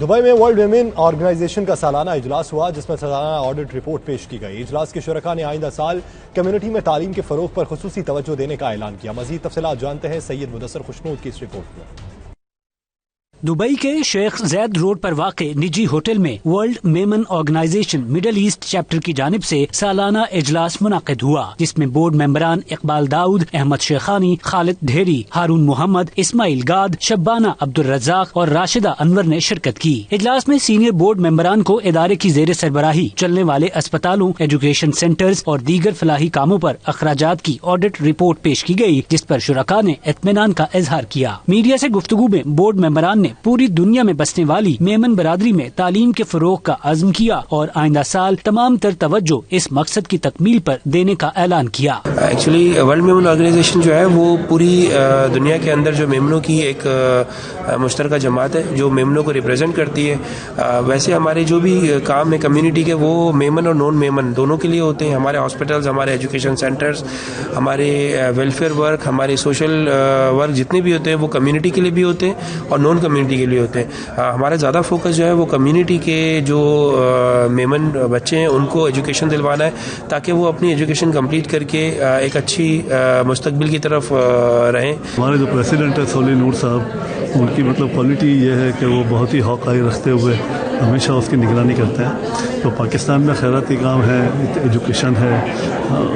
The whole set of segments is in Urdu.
دبئی میں ورلڈ ویمن آرگنائزیشن کا سالانہ اجلاس ہوا جس میں سالانہ آڈٹ رپورٹ پیش کی گئی۔ اجلاس کے شرکاء نے آئندہ سال کمیونٹی میں تعلیم کے فروغ پر خصوصی توجہ دینے کا اعلان کیا۔ مزید تفصیلات جانتے ہیں سید مدثر خوشنود کی اس رپورٹ میں۔ دبئی کے شیخ زید روڈ پر واقع نجی ہوٹل میں World Memon Organisation Middle East Chapter کی جانب سے سالانہ اجلاس منعقد ہوا، جس میں بورڈ ممبران اقبال داؤد، احمد شیخانی، خالد ڈھیری، ہارون محمد، اسماعیل گاد، شبانہ عبدالرزاق اور راشدہ انور نے شرکت کی۔ اجلاس میں سینئر بورڈ ممبران کو ادارے کی زیر سربراہی چلنے والے اسپتالوں، ایجوکیشن سینٹرز اور دیگر فلاحی کاموں پر اخراجات کی آڈٹ رپورٹ پیش کی گئی، جس پر شرکاء نے اطمینان کا اظہار کیا۔ میڈیا سے گفتگو میں بورڈ ممبران نے پوری دنیا میں بسنے والی میمن برادری میں تعلیم کے فروغ کا عزم کیا اور آئندہ سال تمام تر توجہ اس مقصد کی تکمیل پر دینے کا اعلان کیا۔ ایکچولی ورلڈ میمن آرگنائزیشن جو ہے وہ پوری دنیا کے اندر جو میمنوں کی ایک مشترکہ جماعت ہے جو میمنوں کو ریپرزینٹ کرتی ہے۔ ویسے ہمارے جو بھی کام ہے کمیونٹی کے وہ میمن اور نان میمن دونوں کے لیے ہوتے ہیں۔ ہمارے ہاسپٹلز، ہمارے ایجوکیشن سینٹرز، ہمارے ویلفیئر ورک، ہمارے سوشل ورک جتنے بھی ہوتے ہیں وہ کمیونٹی کے لیے بھی ہوتے ہیں اور نان کمیونٹی کے لیے ہوتے ہیں۔ ہمارا زیادہ فوکس جو ہے وہ کمیونٹی کے جو میمن بچے ہیں ان کو ایجوکیشن دلوانا ہے تاکہ وہ اپنی ایجوکیشن کمپلیٹ کر کے ایک اچھی مستقبل کی طرف رہیں۔ ہمارے جو پریسیڈنٹ ہے سولی نور صاحب، ان کی کوالٹی یہ ہے کہ وہ بہت ہی ہاک آئی رکھتے ہوئے ہمیشہ اس کی نگرانی کرتے ہیں۔ تو پاکستان میں خیراتی کام ہے، ایجوکیشن ہے،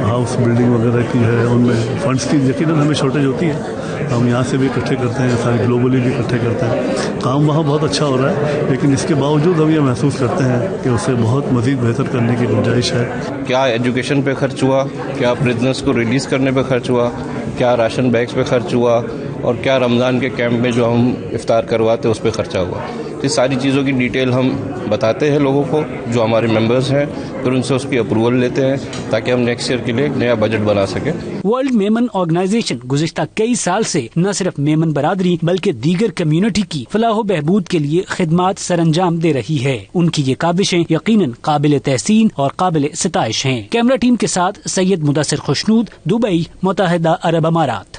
ہاؤس بلڈنگ وغیرہ کی ہے، ان میں فنڈز کی یقیناً ہمیں شارٹیج ہوتی ہے۔ ہم یہاں سے بھی اکٹھے کرتے ہیں، سارے گلوبلی بھی اکٹھے کرتے ہیں۔ کام وہاں بہت اچھا ہو رہا ہے، لیکن اس کے باوجود ہم یہ محسوس کرتے ہیں کہ اسے بہت مزید بہتر کرنے کی گنجائش ہے۔ کیا ایجوکیشن پہ خرچ ہوا، کیا پرزنرز کو ریلیز کرنے پہ خرچ ہوا، کیا راشن بیگز پہ خرچ ہوا اور کیا رمضان کے کیمپ میں جو ہم افطار کرواتے اس پہ خرچہ ہوا۔ یہ ساری چیزوں کی ڈیٹیل ہم بتاتے ہیں لوگوں کو جو ہمارے ممبرز ہیں، پھر ان سے اس کی اپروول لیتے ہیں تاکہ ہم نیکسٹ ایئر کے لیے ایک نیا بجٹ بنا سکیں۔ ورلڈ میمن آرگنائزیشن گزشتہ کئی سال سے نہ صرف میمن برادری بلکہ دیگر کمیونٹی کی فلاح و بہبود کے لیے خدمات سر انجام دے رہی ہے۔ ان کی یہ کاوشیں یقیناً قابل تحسین اور قابل ستائش ہیں۔ کیمرہ ٹیم کے ساتھ سید مدثر خوشنود، دبئی، متحدہ عرب امارات۔